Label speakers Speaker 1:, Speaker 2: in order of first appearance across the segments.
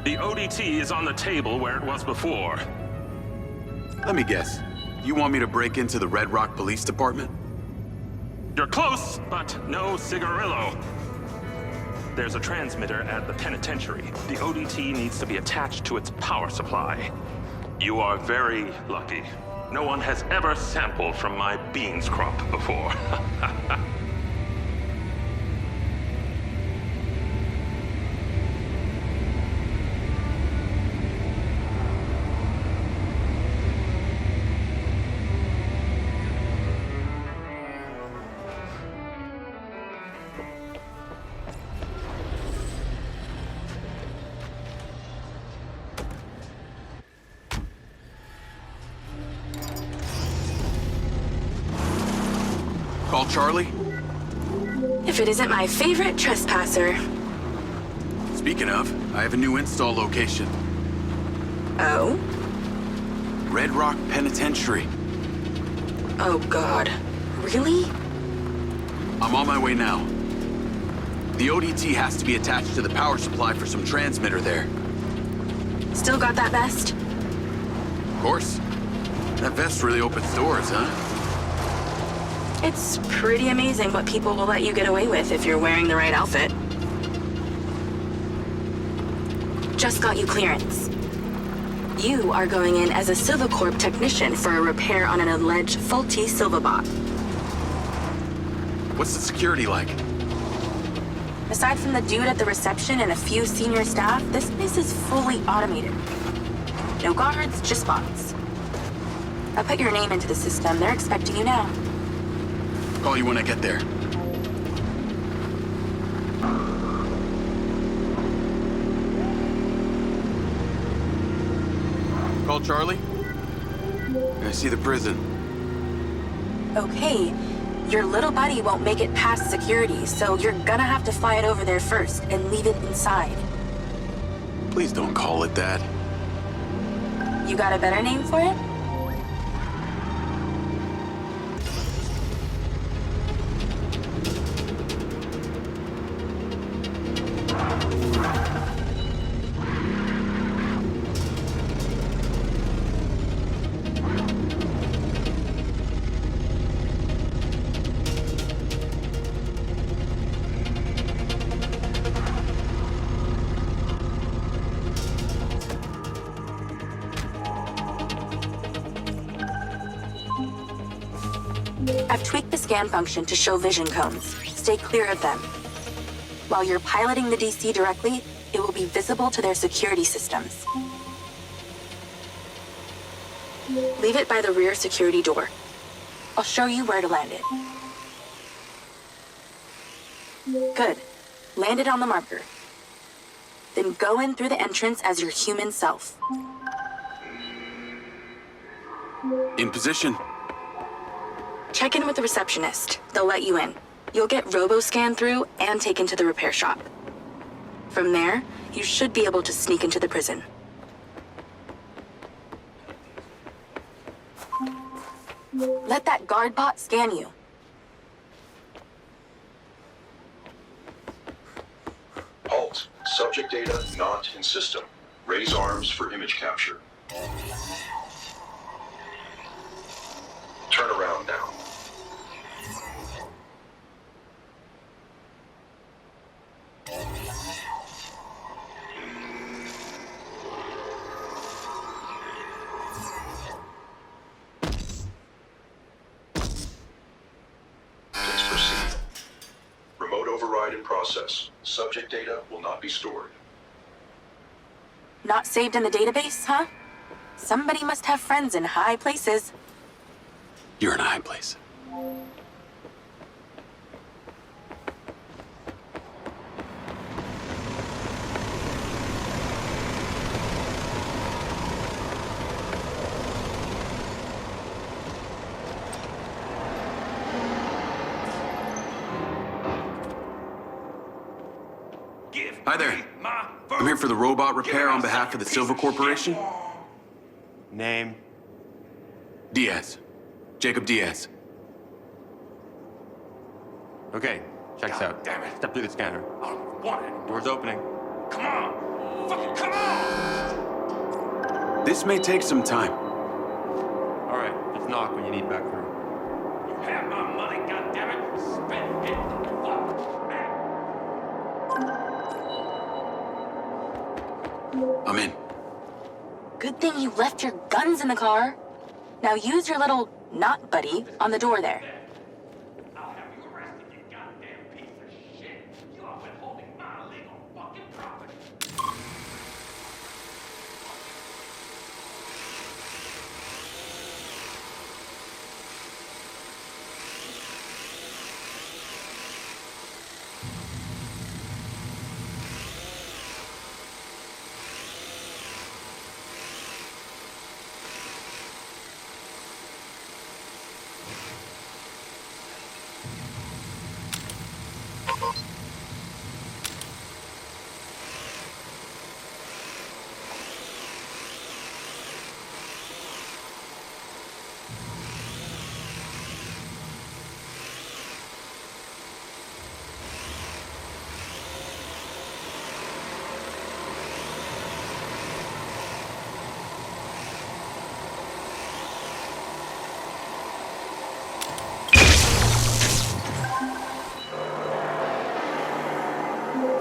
Speaker 1: The ODT is on the table where it was before.
Speaker 2: Let me guess. You want me to break into the Redrock Police Department?
Speaker 1: You're close, but no cigarillo. There's a transmitter at the Penitentiary. The ODT needs to be attached to its power supply. You are very lucky. No one has ever sampled from my beans crop before.
Speaker 2: Call Charlie?
Speaker 3: If it isn't my favorite trespasser.
Speaker 2: Speaking of, I have a new install location.
Speaker 3: Oh?
Speaker 2: Redrock Penitentiary.
Speaker 3: Oh God. Really?
Speaker 2: I'm on my way now. The ODT has to be attached to the power supply for some transmitter there.
Speaker 3: Still got that vest?
Speaker 2: Of course. That vest really opens doors, huh?
Speaker 3: It's pretty amazing what people will let you get away with if you're wearing the right outfit. Just got you clearance. You are going in as a Silvacorp technician for a repair on an alleged faulty Silvabot.
Speaker 2: What's the security like?
Speaker 3: Aside from the dude at the reception and a few senior staff, this place is fully automated. No guards, just bots. I put your name into the system. They're expecting you now.
Speaker 2: Call you when I get there. Call Charlie? I see the prison.
Speaker 3: Okay, your little buddy won't make it past security, so you're gonna have to fly it over there first and leave it inside.
Speaker 2: Please don't call it that.
Speaker 3: You got a better name for it? I've tweaked the scan function to show vision cones. Stay clear of them. While you're piloting the DC directly, it will be visible to their security systems. Leave it by the rear security door. I'll show you where to land it. Good. Land it on the marker. Then go in through the entrance as your human self.
Speaker 2: In position.
Speaker 3: Check in with the receptionist. They'll let you in. You'll get robo-scanned through and taken to the repair shop. From there, you should be able to sneak into the prison. Let that guard bot scan you.
Speaker 4: Halt. Subject data not in system. Raise arms for image capture. Turn around now. Please proceed. Remote override in process. Subject data will not be stored.
Speaker 3: Not saved in the database, huh? Somebody must have friends in high places.
Speaker 2: You're in a high place. Hi there. I'm here for the robot repair on behalf of the Silver Corporation.
Speaker 5: Name?
Speaker 2: Diaz. Jacob Diaz.
Speaker 5: Okay, check this out.
Speaker 1: Damn it.
Speaker 5: Step through the scanner.
Speaker 1: I don't want it.
Speaker 5: Door's opening.
Speaker 1: Come on. Fucking come on!
Speaker 2: This may take some time.
Speaker 5: All right, just knock when you need back through.
Speaker 1: You have my money, goddammit! Spend it! Fuck!
Speaker 2: I'm in.
Speaker 3: Good thing you left your guns in the car. Now use your little knot buddy on the door there.
Speaker 1: I'll have you arrested, you goddamn piece of shit! You have been holding my illegal fucking property!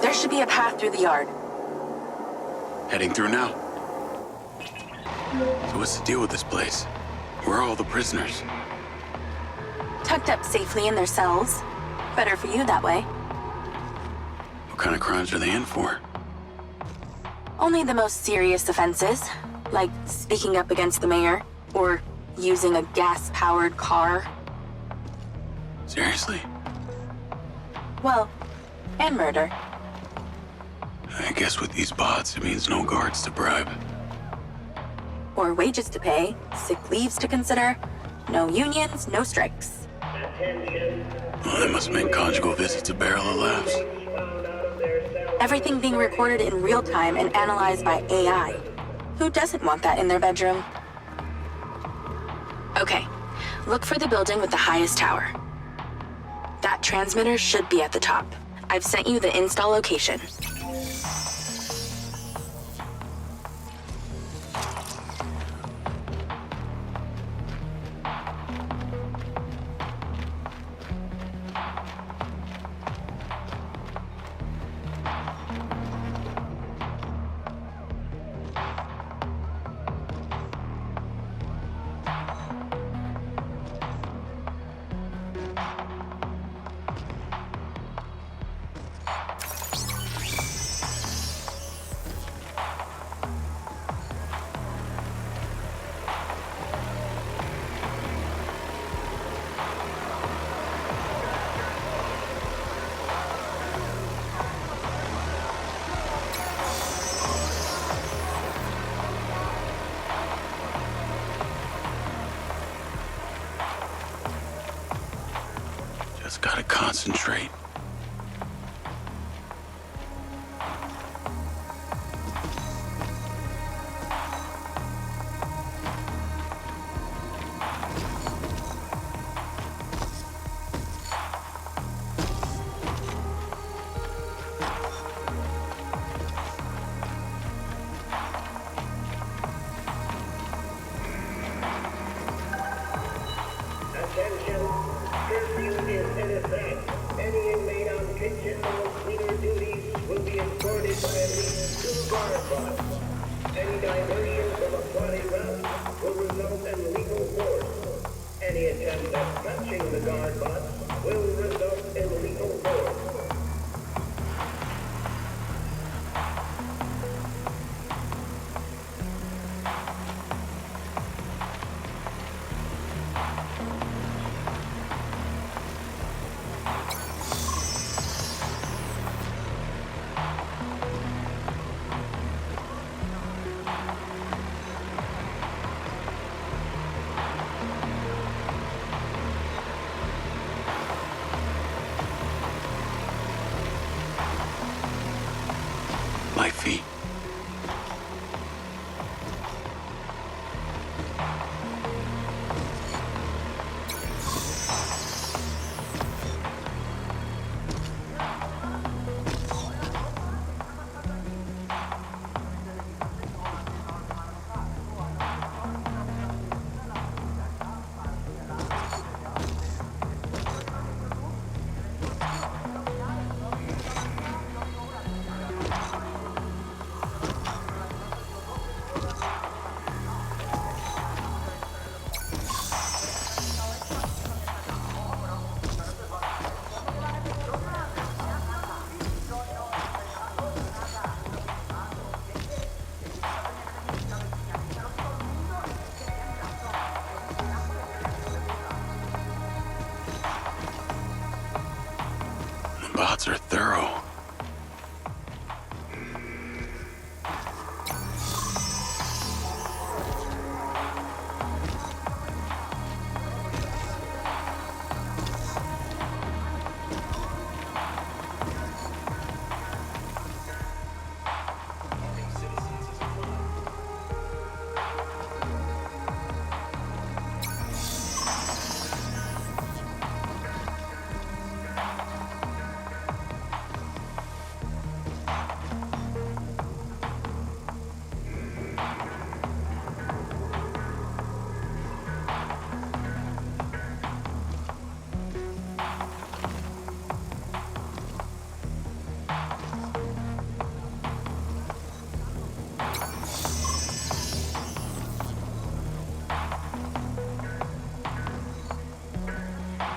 Speaker 3: There should be a path through the yard.
Speaker 2: Heading through now. So what's the deal with this place? Where are all the prisoners?
Speaker 3: Tucked up safely in their cells. Better for you that way.
Speaker 2: What kind of crimes are they in for?
Speaker 3: Only the most serious offenses, like speaking up against the mayor, or using a gas-powered car.
Speaker 2: Seriously?
Speaker 3: Well, and murder.
Speaker 2: I guess with these bots, it means no guards to bribe.
Speaker 3: Or wages to pay, sick leaves to consider, no unions, no strikes.
Speaker 2: Well, that must make conjugal visits a barrel of laughs.
Speaker 3: Everything being recorded in real time and analyzed by AI. Who doesn't want that in their bedroom? Okay, look for the building with the highest tower. That transmitter should be at the top. I've sent you the install location.
Speaker 2: Just gotta concentrate.
Speaker 6: Attention, curfew is in effect. Any
Speaker 2: bots are thorough.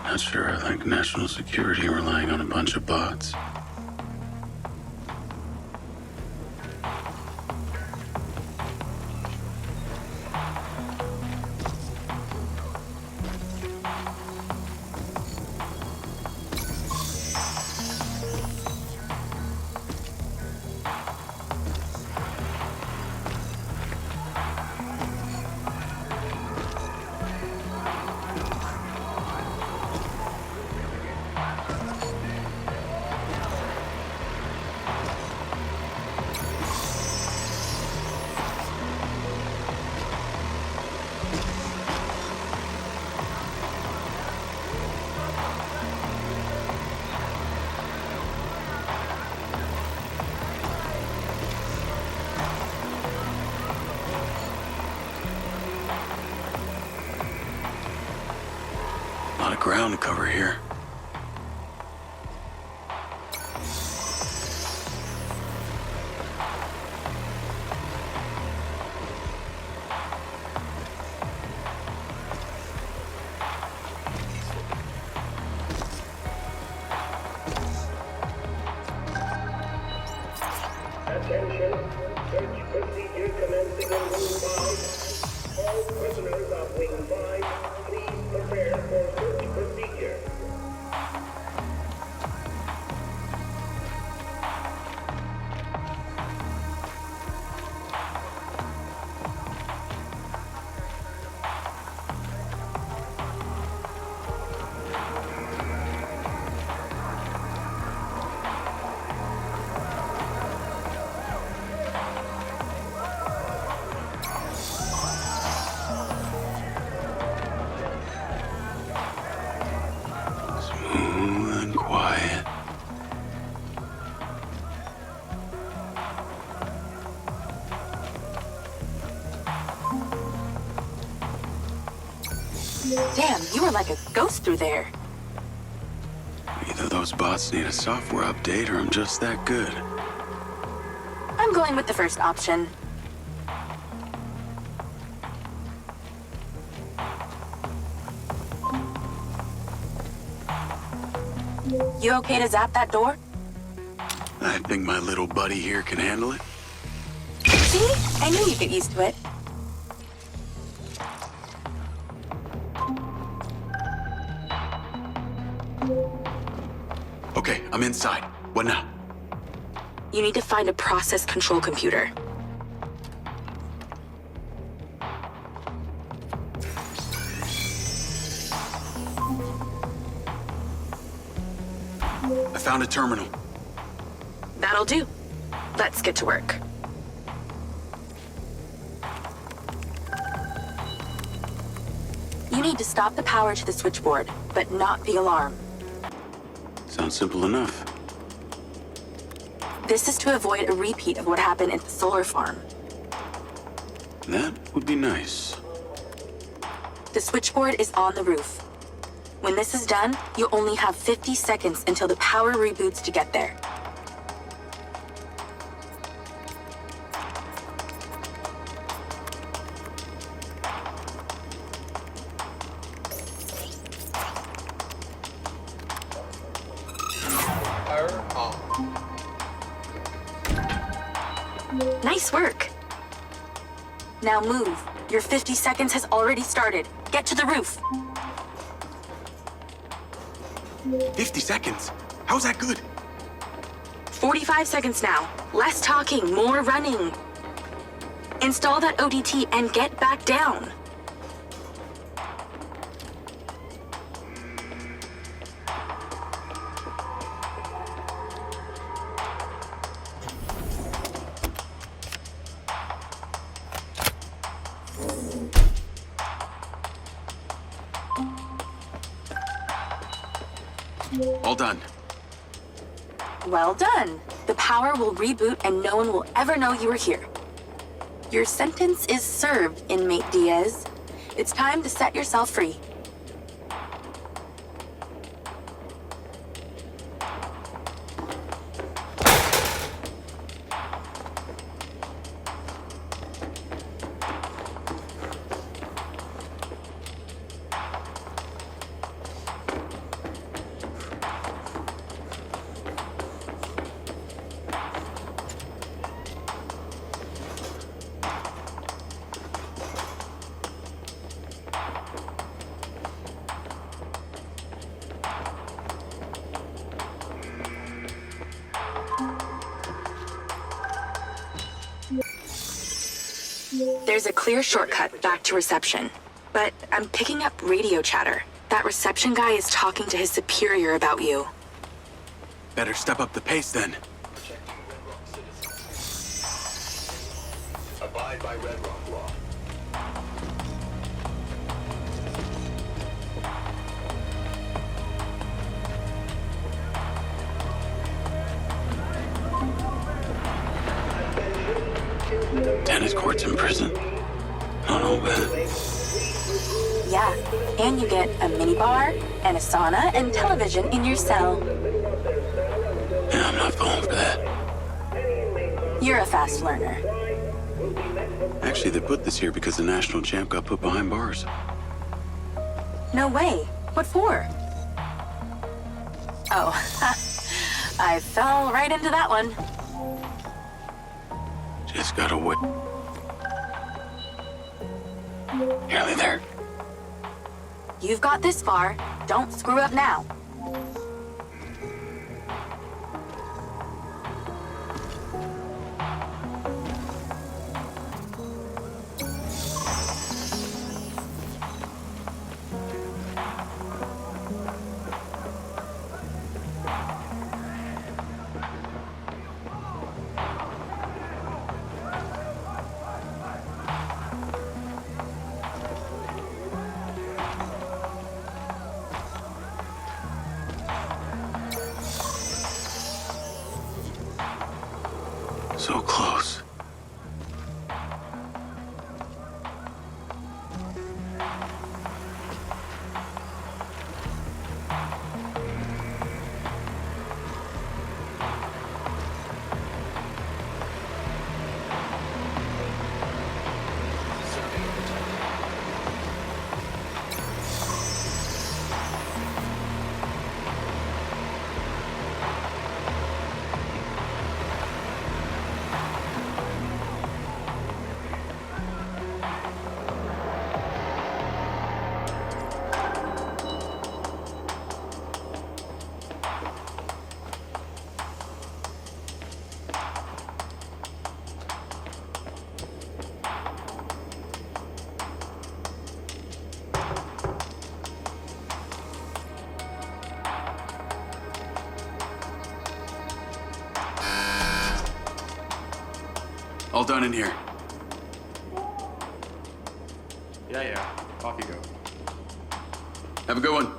Speaker 2: Not sure I like national security relying on a bunch of bots. A lot of ground to cover here.
Speaker 6: Attention, search procedure commencing on Wing 5. All prisoners of Wing 5, please prepare for search procedure.
Speaker 2: Smooth and quiet.
Speaker 3: Damn, you were like a ghost through there.
Speaker 2: Either those bots need a software update or I'm just that good.
Speaker 3: I'm going with the first option. You okay to zap that door?
Speaker 2: I think my little buddy here can handle it.
Speaker 3: See? I knew you'd get used to it.
Speaker 2: Okay, I'm inside. What now?
Speaker 3: You need to find a process control computer.
Speaker 2: I found a terminal.
Speaker 3: That'll do. Let's get to work. You need to stop the power to the switchboard, but not the alarm.
Speaker 2: Sounds simple enough.
Speaker 3: This is to avoid a repeat of what happened at the solar farm.
Speaker 2: That would be nice.
Speaker 3: The switchboard is on the roof. When this is done, you only have 50 seconds until the power reboots to get there.
Speaker 5: Power on.
Speaker 3: Nice work. Now move. Your 50 seconds has already started. Get to the roof.
Speaker 2: 50 seconds? How's that good?
Speaker 3: 45 seconds now. Less talking, more running. Install that ODT and get back down.
Speaker 2: All done.
Speaker 3: Well done. The power will reboot and no one will ever know you were here. Your sentence is served, inmate Diaz. It's time to set yourself free. There's a clear shortcut back to reception, but I'm picking up radio chatter. That reception guy is talking to his superior about you.
Speaker 2: Better step up the pace then.
Speaker 4: Abide by Redrock law.
Speaker 2: Tennis courts in prison. Not all bad.
Speaker 3: Yeah, and you get a minibar and a sauna and television in your cell.
Speaker 2: Yeah, I'm not falling for that.
Speaker 3: You're a fast learner.
Speaker 2: Actually, they put this here because the national champ got put behind bars.
Speaker 3: No way. What for? Oh, I fell right into that one.
Speaker 2: Just gotta wait. Nearly there.
Speaker 3: You've got this far. Don't screw up now.
Speaker 2: So close. All done in here.
Speaker 5: Yeah. Off you go.
Speaker 2: Have a good one.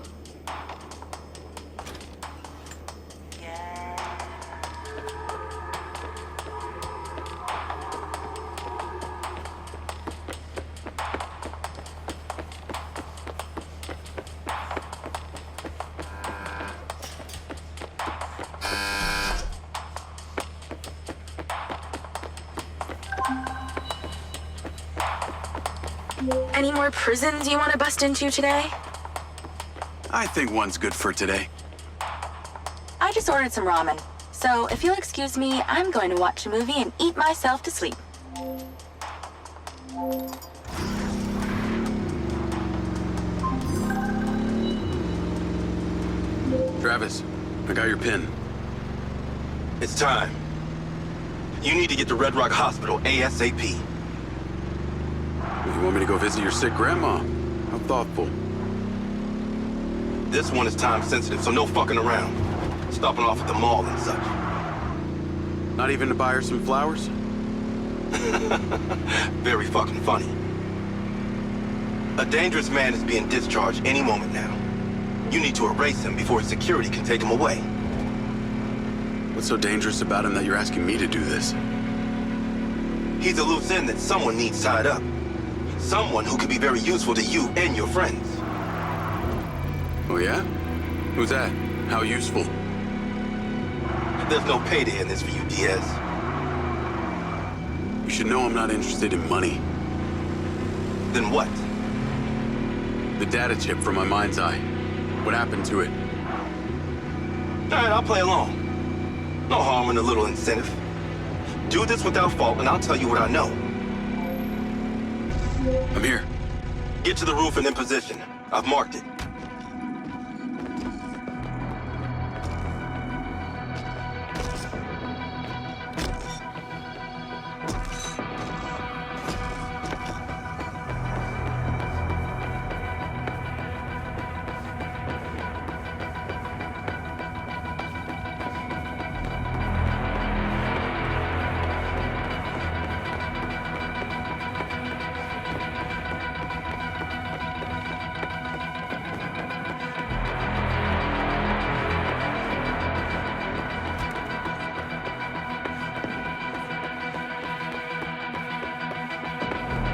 Speaker 3: Any more prisons you want to bust into today?
Speaker 2: I think one's good for today.
Speaker 3: I just ordered some ramen. So if you'll excuse me, I'm going to watch a movie and eat myself to sleep.
Speaker 2: Travis, I got your pin.
Speaker 7: It's time. You need to get to Redrock Hospital ASAP.
Speaker 2: You want me to go visit your sick grandma? How thoughtful.
Speaker 7: This one is time sensitive, so no fucking around. Stopping off at the mall and such.
Speaker 2: Not even to buy her some flowers?
Speaker 7: Very fucking funny. A dangerous man is being discharged any moment now. You need to erase him before his security can take him away.
Speaker 2: What's so dangerous about him that you're asking me to do this?
Speaker 7: He's a loose end that someone needs tied up. Someone who could be very useful to you and your friends.
Speaker 2: Oh yeah? Who's that? How useful?
Speaker 7: There's no payday in this for you, Diaz.
Speaker 2: You should know I'm not interested in money.
Speaker 7: Then what?
Speaker 2: The data chip from my mind's eye. What happened to it?
Speaker 7: All right, I'll play along. No harm in a little incentive. Do this without fault, and I'll tell you what I know.
Speaker 2: I'm here.
Speaker 7: Get to the roof and in position. I've marked it.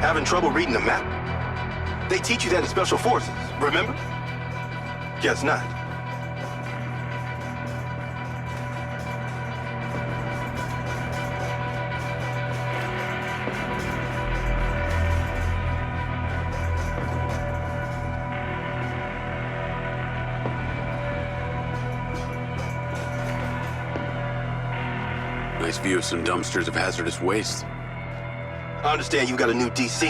Speaker 7: Having trouble reading the map? They teach you that in Special Forces, remember? Guess not.
Speaker 2: Nice view of some dumpsters of hazardous waste.
Speaker 7: I understand you got a new DC.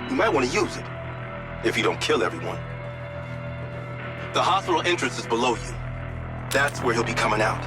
Speaker 7: You might want to use it, if you don't kill everyone. The hospital entrance is below you. That's where he'll be coming out.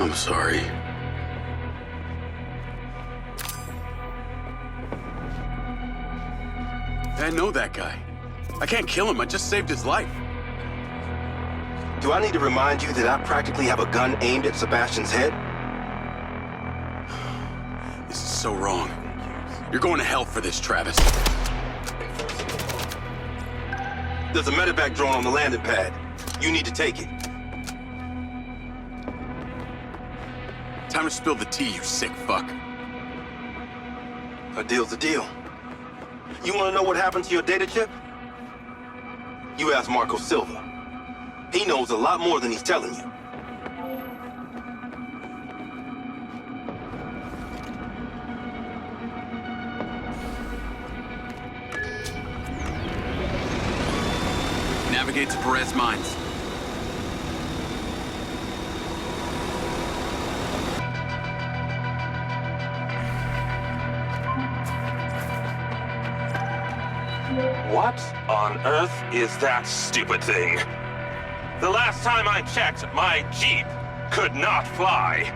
Speaker 2: I'm sorry. I know that guy. I can't kill him, I just saved his life.
Speaker 7: Do I need to remind you that I practically have a gun aimed at Sebastian's head?
Speaker 2: This is so wrong. You're going to hell for this, Travis.
Speaker 7: There's a medevac drone on the landing pad. You need to take it.
Speaker 2: Time to spill the tea, you sick fuck.
Speaker 7: A deal's a deal. You want to know what happened to your data chip? You ask Marco Silva. He knows a lot more than he's telling you.
Speaker 2: Navigate to Perez Mines.
Speaker 1: What on earth is that stupid thing? The last time I checked, my Jeep could not fly.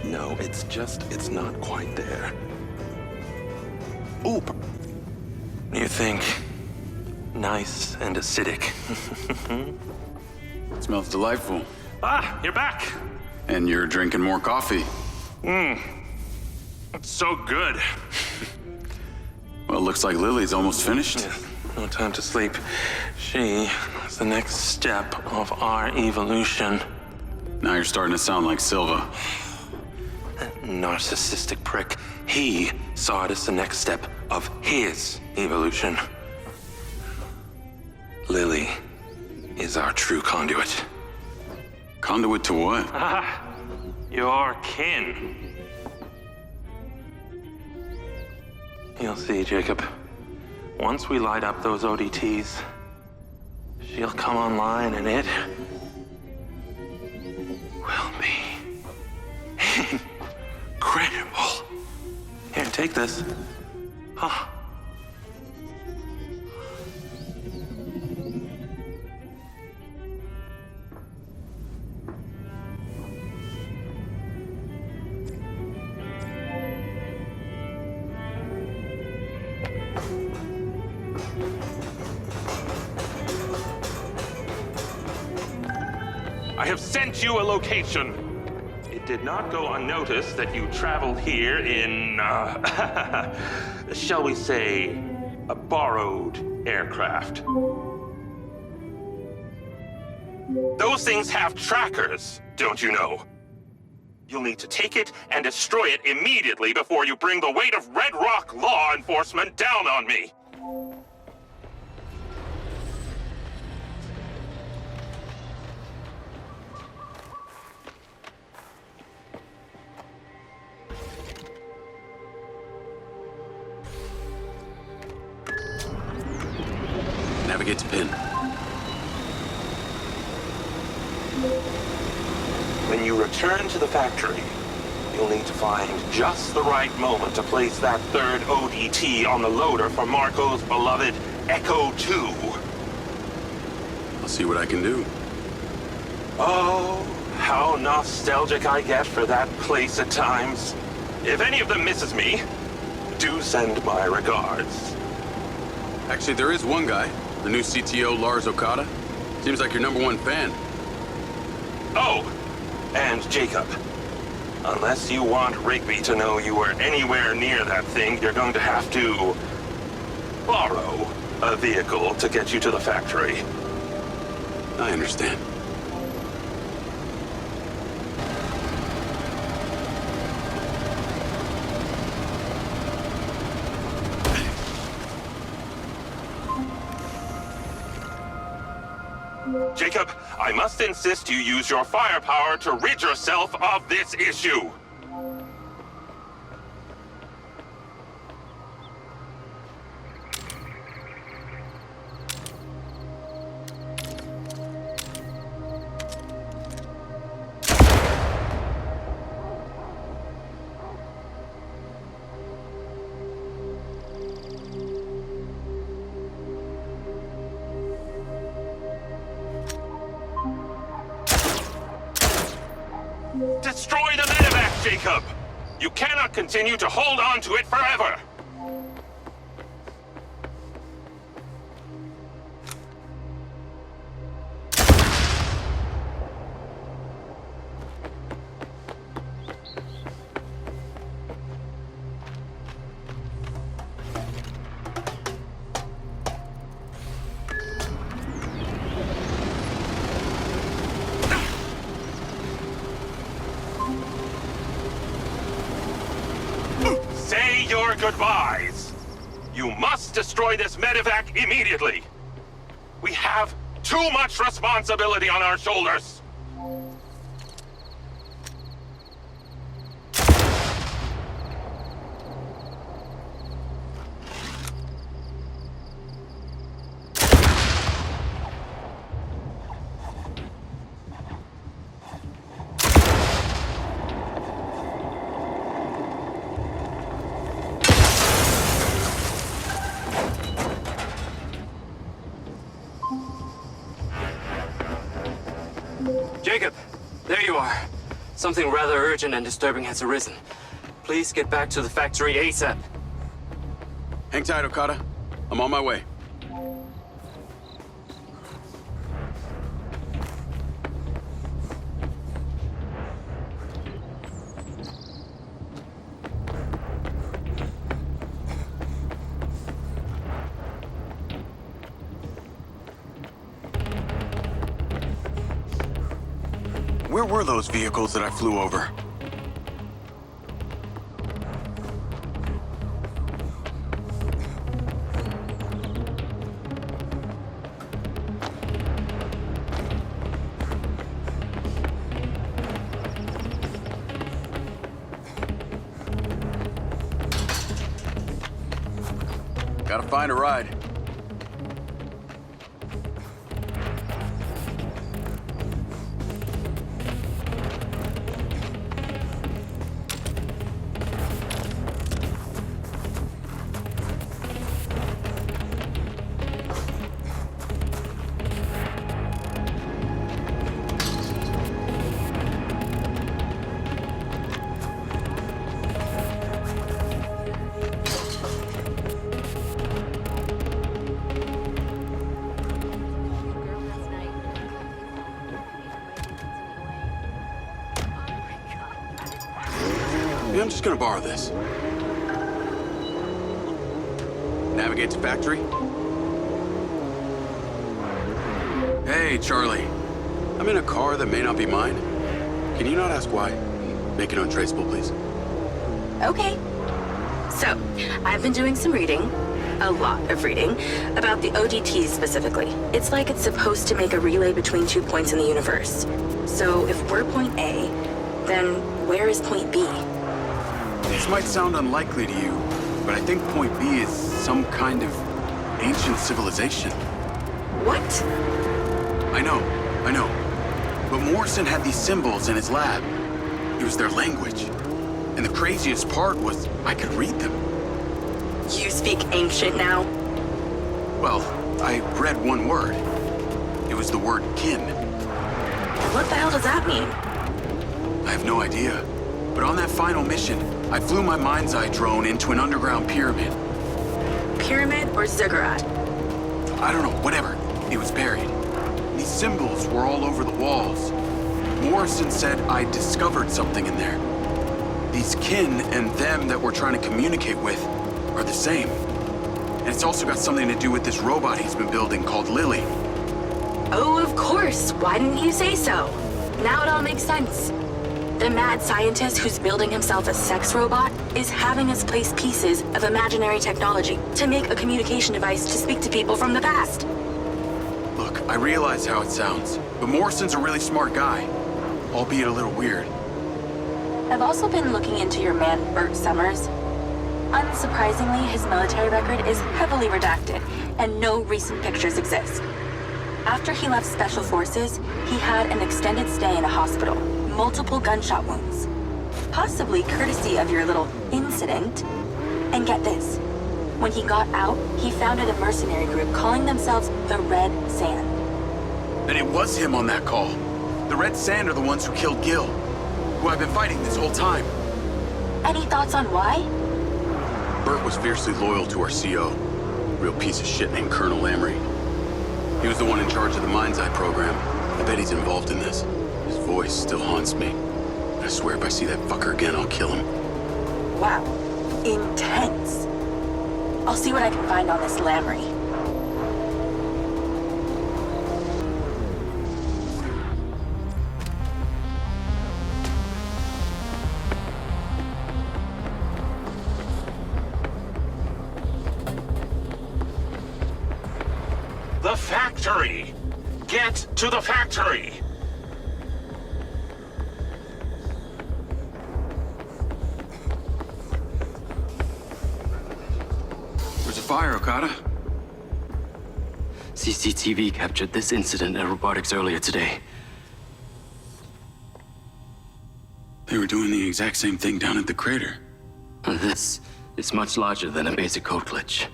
Speaker 1: No, it's not quite there. Ooh. You think? Nice and acidic.
Speaker 2: It smells delightful.
Speaker 1: Ah, you're back.
Speaker 2: And you're drinking more coffee.
Speaker 1: It's so good.
Speaker 2: Well, it looks like Lily's almost finished.
Speaker 1: No time to sleep. She is the next step of our evolution.
Speaker 2: Now you're starting to sound like Silva.
Speaker 1: Narcissistic prick. He saw it as the next step of his evolution. Lily is our true conduit.
Speaker 2: Conduit to what?
Speaker 1: Your kin. You'll see, Jacob. Once we light up those ODTs, she'll come online and it will be incredible. Here, take this. Huh. I have sent you a location. It did not go unnoticed that you traveled here in, shall we say, a borrowed aircraft. Those things have trackers, don't you know? You'll need to take it and destroy it immediately before you bring the weight of Redrock law enforcement down on me.
Speaker 2: Navigate to pin.
Speaker 1: When you return to the factory, you'll need to find just the right moment to place that third ODT on the loader for Marco's beloved Echo 2.
Speaker 2: I'll see what I can do.
Speaker 1: Oh, how nostalgic I get for that place at times. If any of them misses me, do send my regards.
Speaker 2: Actually, there is one guy. The new CTO, Lars Okada. Seems like your #1 fan.
Speaker 1: Oh, and Jacob. Unless you want Rigby to know you were anywhere near that thing, you're going to have to borrow a vehicle to get you to the factory.
Speaker 2: I understand.
Speaker 1: Jacob, I must insist you use your firepower to rid yourself of this issue. Destroy the medevac, Jacob! You cannot continue to hold on to it forever! Say your goodbyes. You must destroy this medevac immediately. We have too much responsibility on our shoulders.
Speaker 8: Jacob, there you are. Something rather urgent and disturbing has arisen. Please get back to the factory ASAP.
Speaker 2: Hang tight, Okada. I'm on my way. Where were those vehicles that I flew over? Gotta find a ride. I'm just gonna borrow this. Navigate to factory. Hey, Charlie. I'm in a car that may not be mine. Can you not ask why? Make it untraceable, please.
Speaker 3: Okay. So, I've been doing some reading, a lot of reading, about the ODTs specifically. It's like it's supposed to make a relay between 2 points in the universe. So, if we're point A, then where is point B?
Speaker 2: This might sound unlikely to you, but I think point B is some kind of ancient civilization.
Speaker 3: What?
Speaker 2: I know. But Morrison had these symbols in his lab. It was their language. And the craziest part was I could read them.
Speaker 3: You speak ancient now?
Speaker 2: Well, I read one word. It was the word kin.
Speaker 3: What the hell does that mean?
Speaker 2: I have no idea. But on that final mission, I flew my mind's eye drone into an underground pyramid.
Speaker 3: Pyramid or ziggurat?
Speaker 2: I don't know, whatever. It was buried. These symbols were all over the walls. Morrison said I discovered something in there. These kin and them that we're trying to communicate with are the same. And it's also got something to do with this robot he's been building called Lily.
Speaker 3: Oh, of course. Why didn't you say so? Now it all makes sense. The mad scientist who's building himself a sex robot is having us place pieces of imaginary technology to make a communication device to speak to people from the past.
Speaker 2: Look, I realize how it sounds, but Morrison's a really smart guy, albeit a little weird.
Speaker 3: I've also been looking into your man, Bert Summers. Unsurprisingly, his military record is heavily redacted, and no recent pictures exist. After he left Special Forces, he had an extended stay in a hospital, multiple gunshot wounds. Possibly courtesy of your little incident. And get this, when he got out, he founded a mercenary group calling themselves the Red Sand.
Speaker 2: Then it was him on that call. The Red Sand are the ones who killed Gil, who I've been fighting this whole time.
Speaker 3: Any thoughts on why?
Speaker 2: Bert was fiercely loyal to our CO. Real piece of shit named Colonel Lamry. He was the one in charge of the Mind's Eye program. I bet he's involved in this. His voice still haunts me. I swear if I see that fucker again, I'll kill him.
Speaker 3: Wow. Intense. I'll see what I can find on this Lamry.
Speaker 1: The factory! Get to the factory!
Speaker 2: There's a fire, Okada.
Speaker 8: CCTV captured this incident at robotics earlier today.
Speaker 2: They were doing the exact same thing down at the crater.
Speaker 8: This is much larger than a basic code glitch.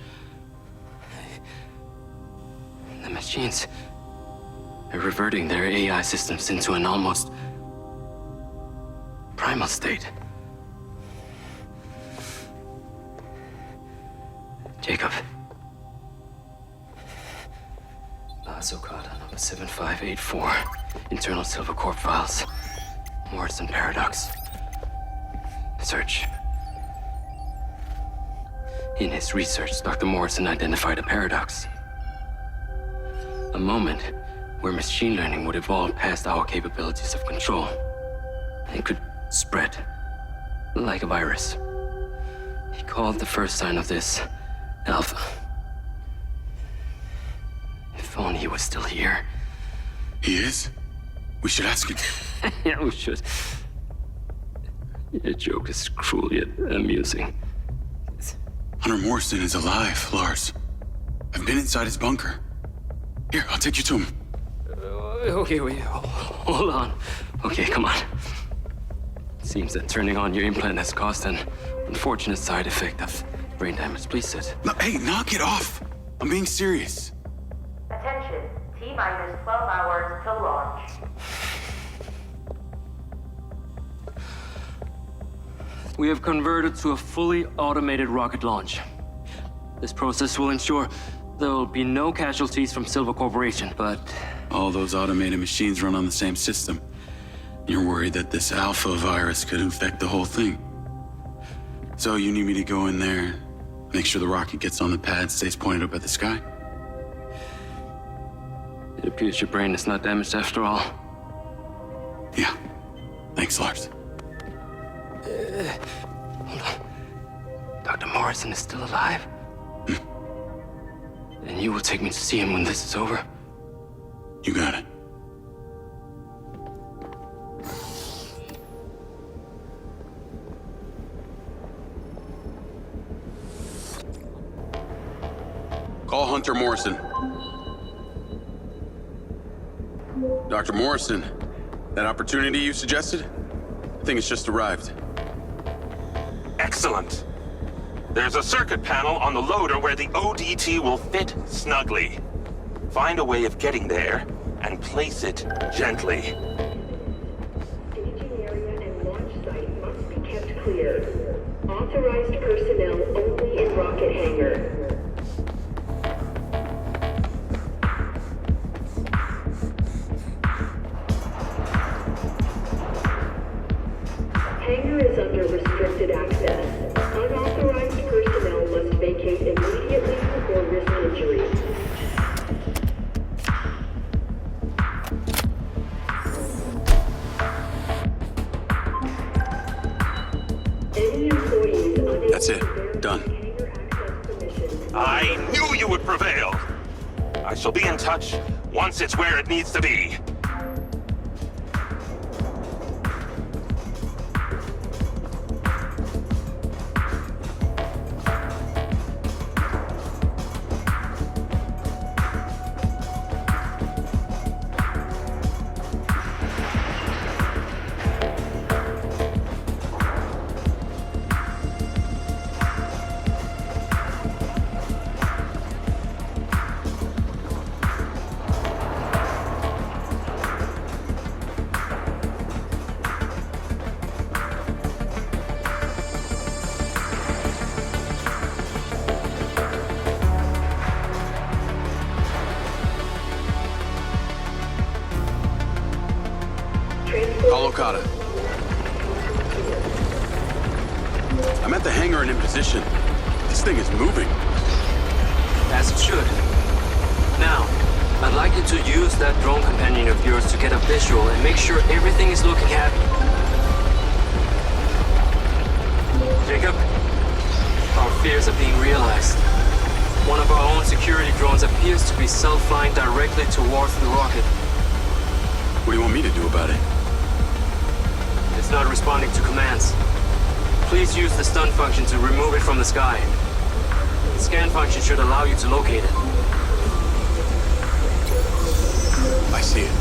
Speaker 8: The machines are reverting their AI systems into an almost primal state. Jacob. Okada, number 7584. Internal Silver Corp files. Morrison paradox. Search. In his research, Dr. Morrison identified a paradox. A moment where machine learning would evolve past our capabilities of control and could spread like a virus. He called the first sign of this Alpha. If only he was still here.
Speaker 2: He is? We should ask him.
Speaker 8: Yeah, we should. Your joke is cruel yet amusing.
Speaker 2: Hunter Morrison is alive, Lars. I've been inside his bunker. Here, I'll take you to him.
Speaker 8: Okay, wait, hold on. Okay, come on. Seems that turning on your implant has caused an unfortunate side effect of brain damage. Please sit.
Speaker 2: No, hey, knock it off. I'm being serious.
Speaker 9: Attention, T-minus 12 hours till launch.
Speaker 8: We have converted to a fully automated rocket launch. This process will ensure there will be no casualties from Silver Corporation, but...
Speaker 2: All those automated machines run on the same system. You're worried that this Alpha virus could infect the whole thing. So you need me to go in there, make sure the rocket gets on the pad, stays pointed up at the sky?
Speaker 8: It appears your brain is not damaged after all.
Speaker 2: Yeah. Thanks, Lars.
Speaker 8: Hold on. Dr. Morrison is still alive? And you will take me to see him when this is over?
Speaker 2: You got it. Call Hunter Morrison. Dr. Morrison, that opportunity you suggested? I think it's just arrived.
Speaker 1: Excellent. There's a circuit panel on the loader where the ODT will fit snugly. Find a way of getting there and place it gently.
Speaker 6: Staging area and launch site must be kept clear. Authorized personnel only in rocket hangar. Hangar is under restricted access. Unauthorized personnel must vacate immediately or risk injury. Any employees unable
Speaker 2: That's it.
Speaker 6: to verify
Speaker 2: Done.
Speaker 6: hangar access permissions
Speaker 1: I knew you would prevail. I shall be in touch once it's where it needs to be.
Speaker 2: Call Okada. I'm at the hangar and in position. This thing is moving.
Speaker 8: As it should. Now, I'd like you to use that drone companion of yours to get a visual and make sure everything is looking happy. Jacob, our fears are being realized. One of our own security drones appears to be self-flying directly towards the rocket.
Speaker 2: What do you want me to do about it?
Speaker 8: It's not responding to commands. Please use the stun function to remove it from the sky. The scan function should allow you to locate it.
Speaker 2: I see it.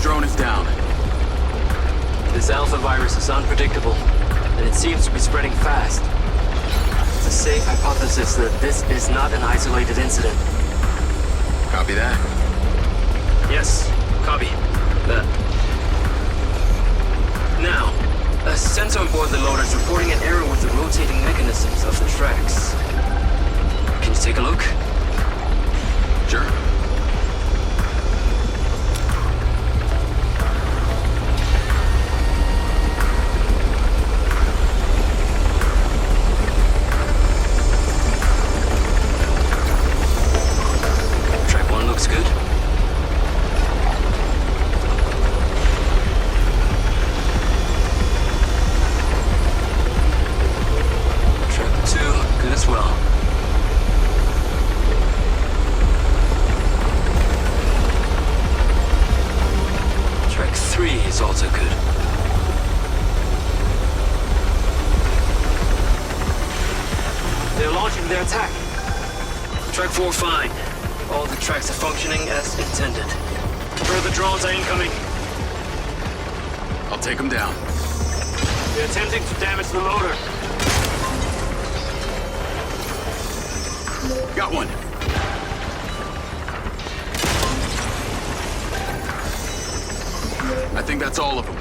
Speaker 2: Drone is down.
Speaker 8: This alpha virus is unpredictable, and it seems to be spreading fast. It's a safe hypothesis that this is not an isolated incident.
Speaker 2: Copy that.
Speaker 8: Yes, copy. Now, A sensor on board the loader is reporting an error with the rotating mechanisms of the tracks. Can you take a look?
Speaker 2: Sure.
Speaker 8: Track 1 looks good. Track 2, good as well. Track 3 is also good. They're launching their attack. Track 4 fine. All the tracks are functioning as intended. Further drones are incoming.
Speaker 2: I'll take them down.
Speaker 8: They're attempting to damage the loader.
Speaker 2: Got one. I think that's all of them.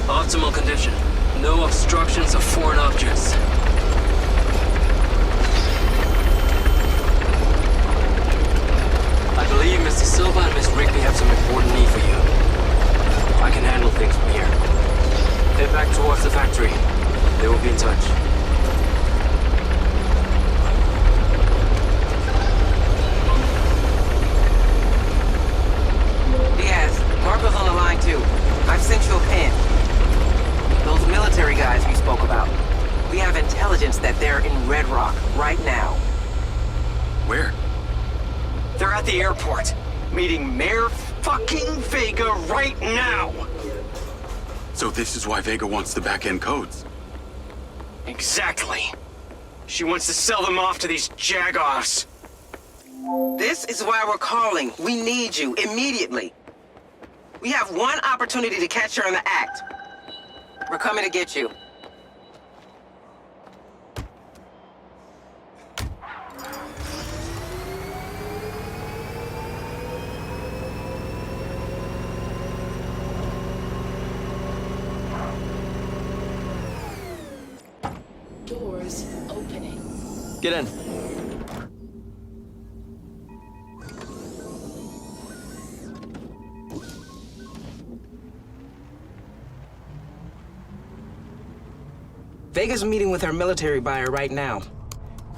Speaker 8: Optimal condition. No obstructions of foreign objects. I believe Mr. Silva and Miss Rigby have some important need for you. I can handle things from here. Head back towards the factory. They will be in touch.
Speaker 10: Diaz, Marco's on the line too. I've sent you a pin. Those military guys we spoke about. We have intelligence that they're in Redrock right now.
Speaker 2: Where?
Speaker 10: They're at the airport, meeting Mayor fucking Vega right now!
Speaker 2: So this is why Vega wants the back-end codes.
Speaker 10: Exactly. She wants to sell them off to these jagoffs. This is why we're calling. We need you immediately. We have one opportunity to catch her in the act. We're coming to get you.
Speaker 11: Doors opening.
Speaker 8: Get in.
Speaker 10: Vega's meeting with her military buyer right now.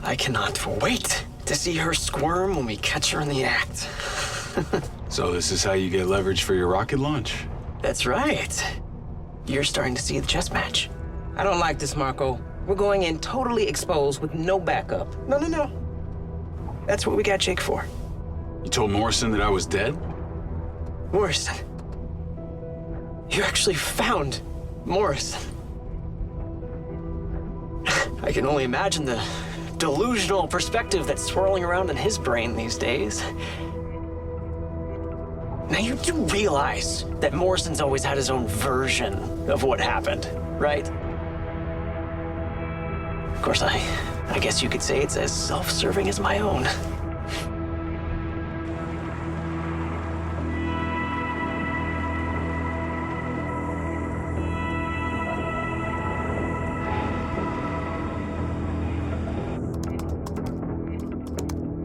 Speaker 12: I cannot wait to see her squirm when we catch her in the act.
Speaker 13: So this is how you get leverage for your rocket launch?
Speaker 12: That's right. You're starting to see the chess match.
Speaker 10: I don't like this, Marco. We're going in totally exposed with no backup.
Speaker 12: No. That's what we got Jake for.
Speaker 13: You told Morrison that I was dead?
Speaker 12: Morrison. You actually found Morrison. I can only imagine the delusional perspective that's swirling around in his brain these days. Now you do realize that Morrison's always had his own version of what happened, right? Of course, I guess you could say it's as self-serving as my own.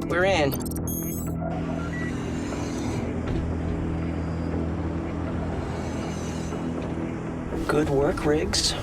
Speaker 10: We're in.
Speaker 12: Good work, Riggs.